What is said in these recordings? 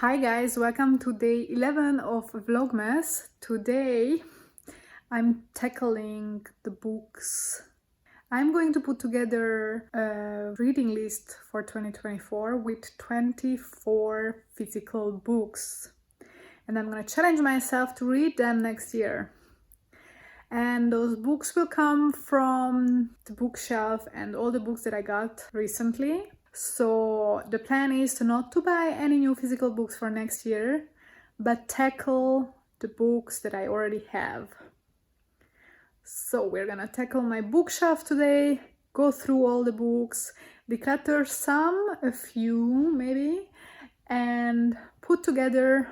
Hi guys, welcome to day 11 of Vlogmas. Today I'm tackling the books. I'm going to put together a reading list for 2024 with 24 physical books. And I'm going to challenge myself to read them next year. And those books will come from the bookshelf and all the books that I got recently. So the plan is to not to buy any new physical books for next year, but tackle the books that I already have. So we're gonna tackle my bookshelf today, go through all the books, declutter some, a few maybe, and put together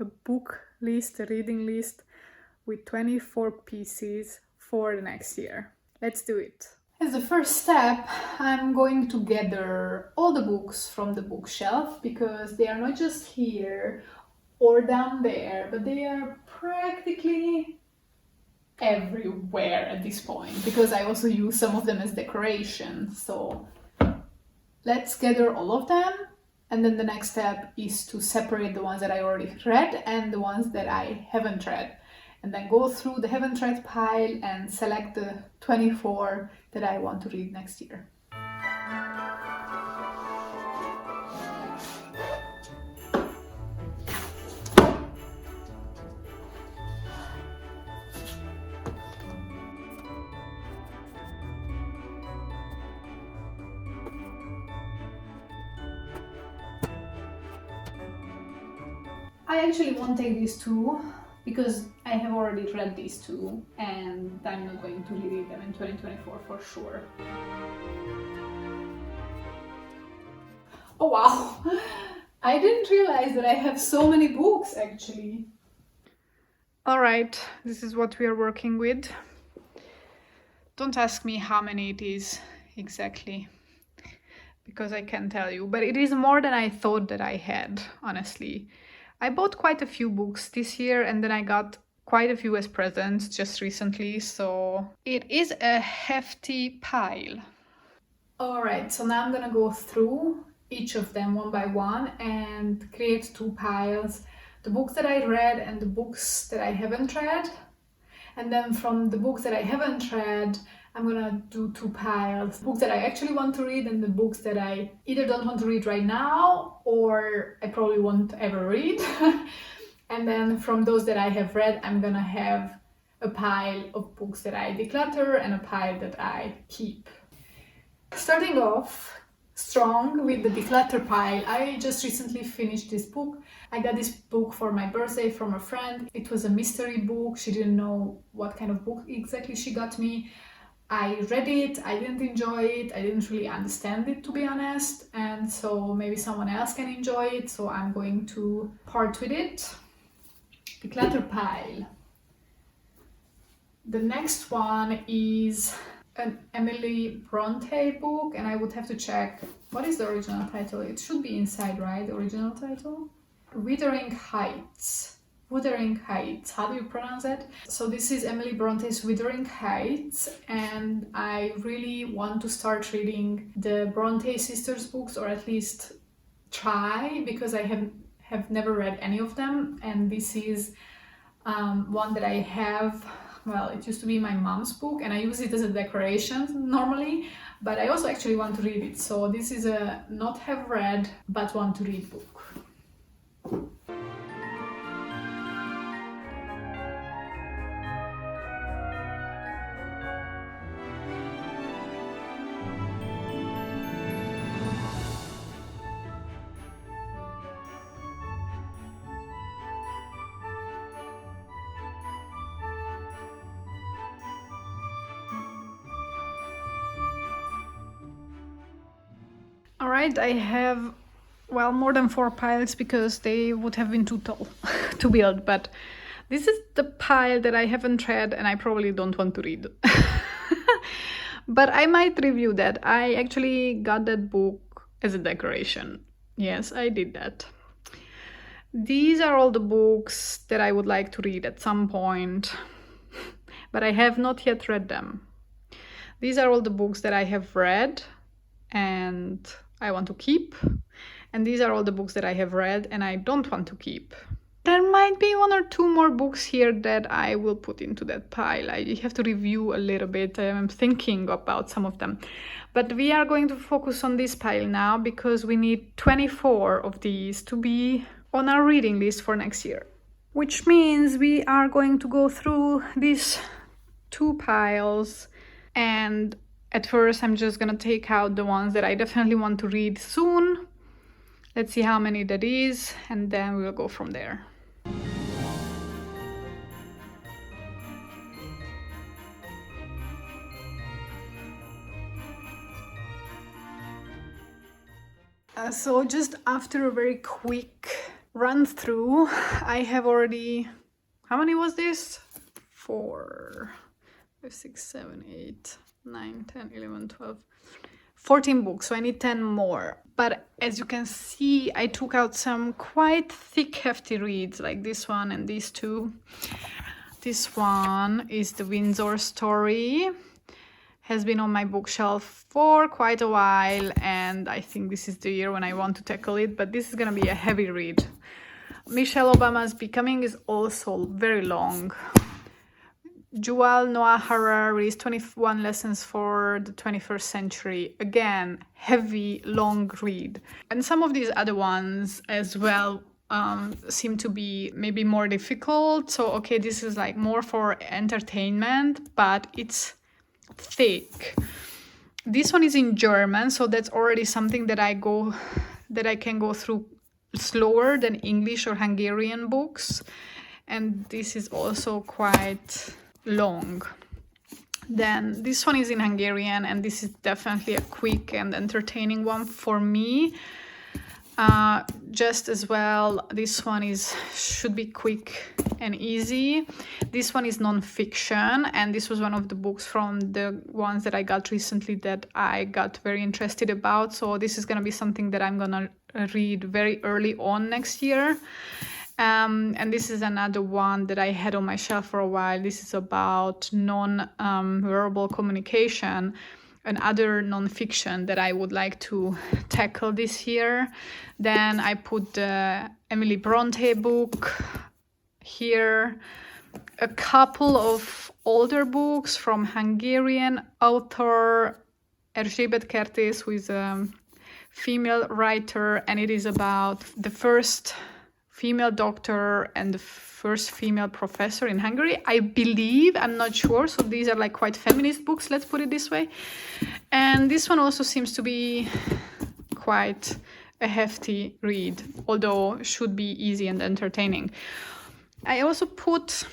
a book list, a reading list with 24 pieces for the next year. Let's do it. As the first step, I'm going to gather all the books from the bookshelf because they are not just here or down there, but they are practically everywhere at this point because I also use some of them as decoration. So let's gather all of them, and then the next step is to separate the ones that I already read and the ones that I haven't read, and then go through the haven't read pile and select the 24 that I want to read next year. I actually won't take these two because I have already read these two and I'm not going to reread them in 2024 for sure. Oh wow! I didn't realize that I have so many books actually. Alright, this is what we are working with. Don't ask me how many it is exactly, because I can't tell you, but it is more than I thought that I had, honestly. I bought quite a few books this year and then I got quite a few as presents just recently, so it is a hefty pile. Alright, so now I'm gonna go through each of them one by one and create two piles. The books that I read and the books that I haven't read. And then from the books that I haven't read, I'm gonna do two piles. Books that I actually want to read and the books that I either don't want to read right now or I probably won't ever read. And then from those that I have read, I'm gonna have a pile of books that I declutter and a pile that I keep. Starting off strong with the declutter pile, I just recently finished this book. I got this book for my birthday from a friend. It was a mystery book. She didn't know what kind of book exactly she got me. I read it, I didn't enjoy it, I didn't really understand it, to be honest, and so maybe someone else can enjoy it, so I'm going to part with it. Declutter pile. The next one is an Emily Bronte book, and I would have to check what is the original title. It should be inside, right? The original title? Wuthering Heights. Wuthering Heights, how do you pronounce it? So this is Emily Bronte's Wuthering Heights, and I really want to start reading the Bronte sisters books, or at least try, because I have never read any of them, and this is one that I have. Well, it used to be my mom's book and I use it as a decoration normally, but I also actually want to read it. So this is a not have read but want to read book. Alright, I have, well, more than 4 piles because they would have been too tall to build, but this is the pile that I haven't read and I probably don't want to read. But I might review that. I actually got that book as a decoration. Yes, I did that. These are all the books that I would like to read at some point, but I have not yet read them. These are all the books that I have read and I want to keep. And these are all the books that I have read and I don't want to keep. There might be 1 or 2 more books here that I will put into that pile. I have to review a little bit. I'm thinking about some of them. But we are going to focus on this pile now because we need 24 of these to be on our reading list for next year. Which means we are going to go through these 2 piles, and at first I'm just gonna take out the ones that I definitely want to read soon. Let's see how many that is, and then we'll go from there. So just after a very quick run through, I have already, how many was this? 4, 5, 6, 7, 8, 9, 10, 11, 12, 14 books, so I need 10 more. But as you can see, I took out some quite thick, hefty reads like this one and these 2. This one is The Windsor Story. Has been on my bookshelf for quite a while, and I think this is the year when I want to tackle it, but this is gonna be a heavy read. Michelle Obama's Becoming is also very long. Yuval Noah Harari's 21 Lessons for the 21st Century. Again, heavy, long read. And some of these other ones as well seem to be maybe more difficult. So, okay, this is like more for entertainment, but it's thick. This one is in German, so that's already something that I can go through slower than English or Hungarian books. And this is also quite long. Then this one is in Hungarian, and this is definitely a quick and entertaining one for me. Just as well, this one should be quick and easy. This one is non-fiction, and this was one of the books from the ones that I got recently that I got very interested about. So this is gonna be something that I'm gonna read very early on next year. And this is another one that I had on my shelf for a while. This is about non-verbal communication, and other non-fiction that I would like to tackle this year. Then I put the Emily Bronte book here, a couple of older books from Hungarian author Erzsébet Kertész, who is a female writer, and it is about the first female doctor and the first female professor in Hungary, I believe. I'm not sure. So these are like quite feminist books, let's put it this way. And this one also seems to be quite a hefty read, although should be easy and entertaining. I also put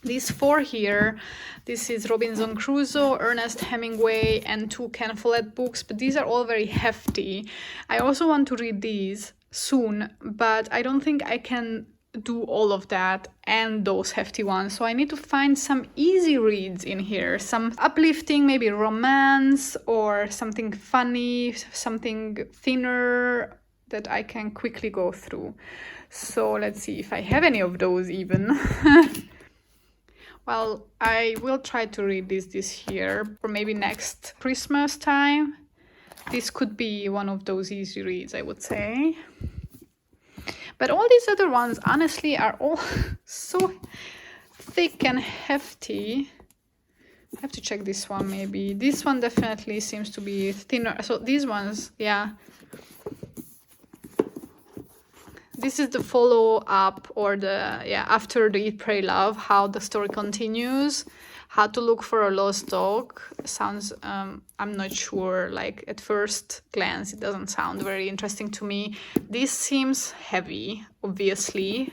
these 4 here. This is Robinson Crusoe, Ernest Hemingway, and 2 Ken Follett books, but these are all very hefty. I also want to read these soon, but I don't think I can do all of that and those hefty ones. So I need to find some easy reads in here, some uplifting, maybe romance or something funny, something thinner that I can quickly go through. So let's see if I have any of those even. Well, I will try to read this year, or maybe next Christmas time. This could be one of those easy reads, I would say. But all these other ones, honestly, are all so thick and hefty. I have to check this one maybe. This one definitely seems to be thinner. So these ones, yeah. This is the follow-up, or after the Eat, Pray, Love, how the story continues. How to Look for a Lost Dog. Sounds, I'm not sure, like at first glance, it doesn't sound very interesting to me. This seems heavy, obviously.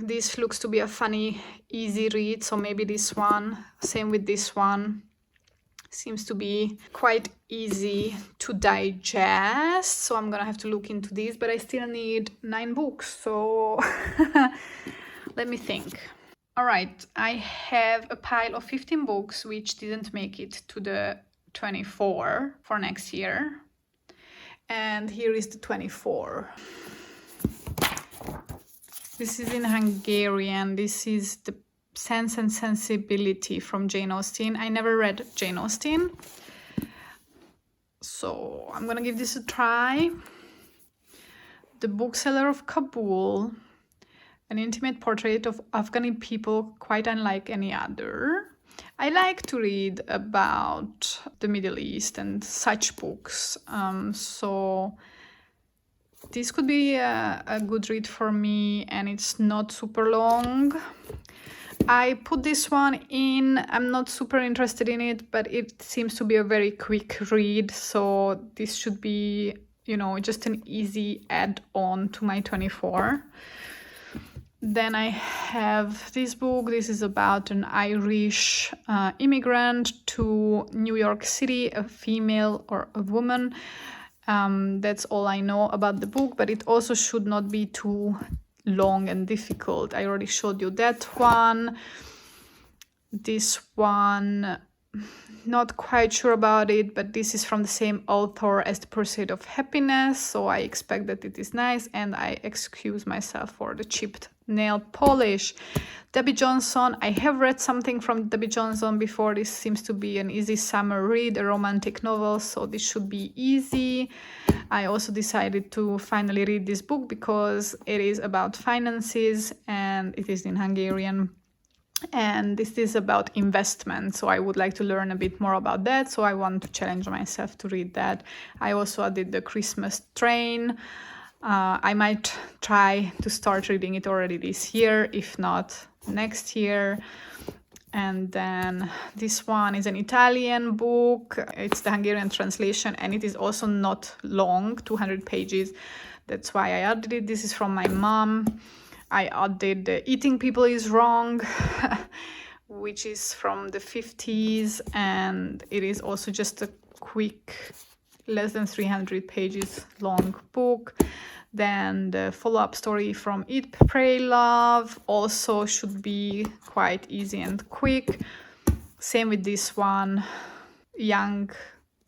This looks to be a funny, easy read, so maybe this one. Same with this one. Seems to be quite easy to digest, so I'm gonna have to look into these, but I still need 9 books, so let me think. All right, I have a pile of 15 books which didn't make it to the 24 for next year. And here is the 24. This is in Hungarian. This is the Sense and Sensibility from Jane Austen. I never read Jane Austen, So I'm gonna give this a try. The Bookseller of Kabul, an intimate portrait of Afghani people quite unlike any other. I like to read about the Middle East and such books, so this could be a good read for me, and it's not super long. I put this one in. I'm not super interested in it, but it seems to be a very quick read, so this should be, you know, just an easy add-on to my 24. Then I have this book. This is about an Irish immigrant to New York City, a female or a woman. That's all I know about the book, but it also should not be too long and difficult. I already showed you that one. This one, not quite sure about it, but this is from the same author as The Pursuit of Happiness, so I expect that it is nice, and I excuse myself for the chipped nail polish. Debbie Johnson, I have read something from Debbie Johnson before. This seems to be an easy summer read, a romantic novel, so this should be easy. I also decided to finally read this book because it is about finances and it is in Hungarian. And this is about investment, so I would like to learn a bit more about that, so I want to challenge myself to read that. I also did The Christmas Train. I might try to start reading it already this year, if not next year. And then this one is an Italian book. It's the Hungarian translation, and it is also not long, 200 pages. That's why I added it. This is from my mom. I added Eating People is Wrong, which is from the 50s, and it is also just a quick, less than 300 pages long book. Then the follow-up story from Eat, Pray, Love also should be quite easy and quick. Same with this one, young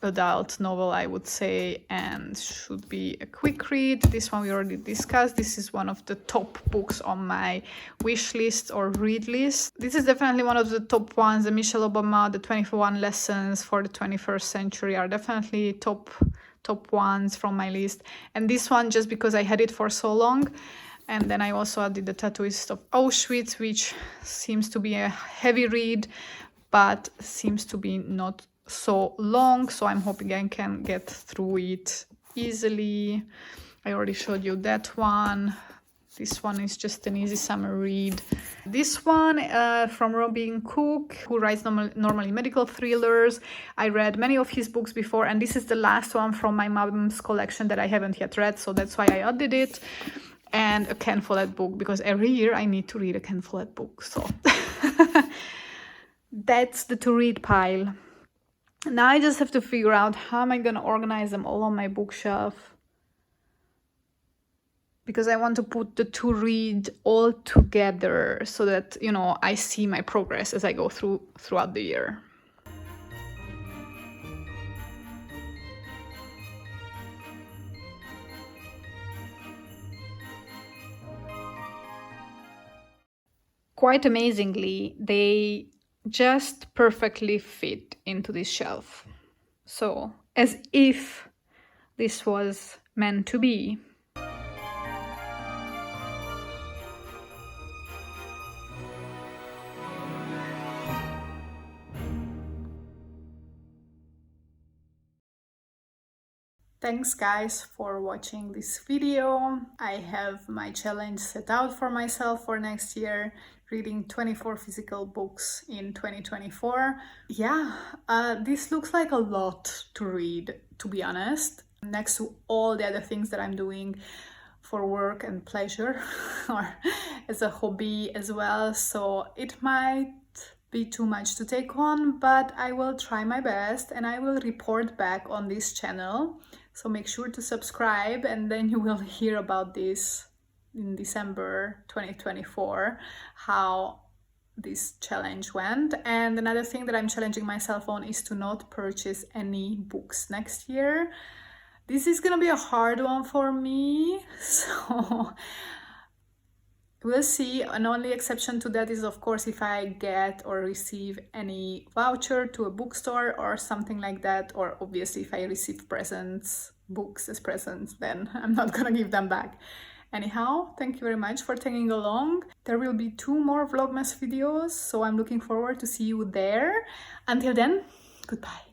adult novel, I would say, and should be a quick read. This one we already discussed. This is one of the top books on my wish list or read list. This is definitely one of the top ones. The Michelle Obama, the 21 Lessons for the 21st Century are definitely top ones from my list. And this one just because I had it for so long. And then I also added The Tattooist of Auschwitz, which seems to be a heavy read, but seems to be not so long, so I'm hoping I can get through it easily. I already showed you that one. This one is just an easy summer read. This one from Robin Cook, who writes normally medical thrillers. I read many of his books before, and this is the last one from my mom's collection that I haven't yet read, so that's why I added it. And a Ken Follett book, because every year I need to read a Ken Follett book, so that's the to read pile. Now I just have to figure out how am I gonna organize them all on my bookshelf, because I want to put the to read all together so that, you know, I see my progress as I go throughout the year. Quite amazingly, they just perfectly fit into this shelf. So, as if this was meant to be. Thanks guys for watching this video. I have my challenge set out for myself for next year, reading 24 physical books in 2024. Yeah, this looks like a lot to read, to be honest, next to all the other things that I'm doing for work and pleasure or as a hobby as well. So it might be too much to take on, but I will try my best and I will report back on this channel. So make sure to subscribe, and then you will hear about this in December 2024, how this challenge went. And another thing that I'm challenging myself on is to not purchase any books next year. This is gonna be a hard one for me, so We'll see. An only exception to that is, of course, if I get or receive any voucher to a bookstore or something like that, or obviously if I receive presents, books as presents, then I'm not gonna give them back. Anyhow, thank you very much for tagging along. There will be 2 more Vlogmas videos, so I'm looking forward to see you there. Until then, goodbye.